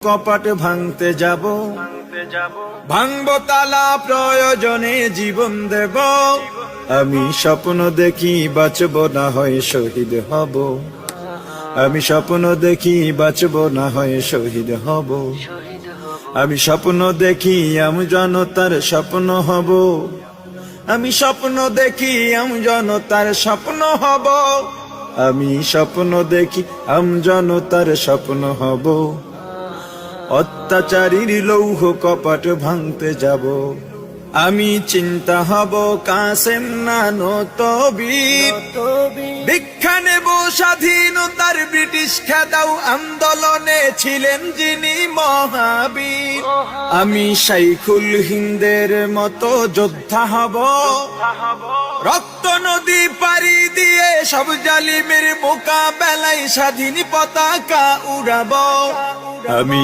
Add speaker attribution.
Speaker 1: কপাট ভাঙতে যাব, ভাঙবো তালা প্রয়োজনে জীবন দেব। আমি স্বপ্ন দেখি বাঁচব না হয় শহীদ হব, আমি স্বপ্ন দেখি বাঁচব না হয় শহীদ হব। আমি স্বপ্ন দেখি আমি জনতার স্বপ্ন হব, আমি স্বপ্ন দেখি আমি জনতার স্বপ্ন হব। আমি স্বপ্ন দেখি আমি জনতার স্বপ্ন হব। অত্যাচারীর লৌহ কপাট ভাঙতে যাব, আমি চিন্তা হব কাসেম নানত বীর। ভিক্ষা নেব স্বাধীনতার ব্রিটিশ খেদাও আন্দোলনে ছিলেন যিনি মহাবীর। আমি শাইখুল হিন্দের মতো যোদ্ধা হব, রক্ত নদী পাড়ি দিয়ে সব জালিমের মোকাবেলায় স্বাধীন পতাকা উড়াবো। আমি